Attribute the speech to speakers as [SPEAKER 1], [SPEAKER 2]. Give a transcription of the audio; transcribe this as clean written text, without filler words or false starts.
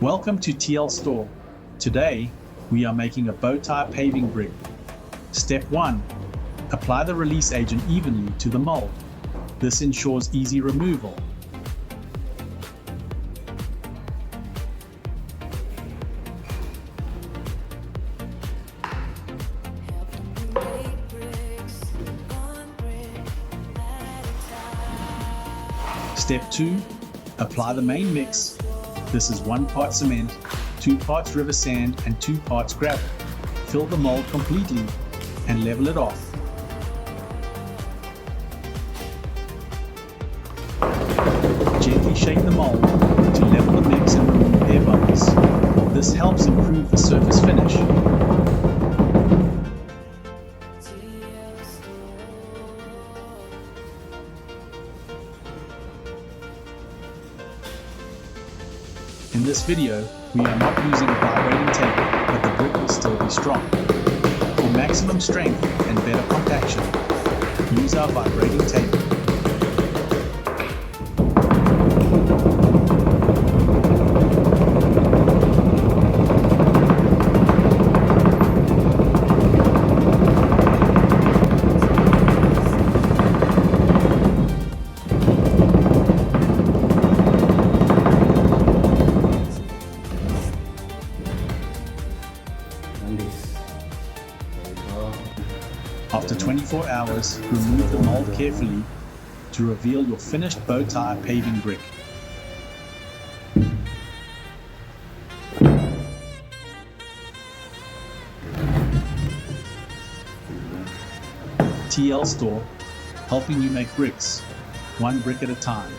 [SPEAKER 1] Welcome to TL Store. Today, we are making a Bowtie paving brick. Step 1. Apply the release agent evenly to the mold. This ensures easy removal. Step 2. Apply the main mix. This is 1 part cement, 2 parts river sand and 2 parts gravel. Fill the mold completely and level it off. Gently shake the mold to level the mix and remove air bubbles. This helps improve the surface finish. In this video, we are not using a vibrating tape, but the brick will still be strong. For maximum strength and better compaction, use our vibrating tape. After 24 hours, remove the mold carefully to reveal your finished Bowtie paving brick. TL Store, helping you make bricks, one brick at a time.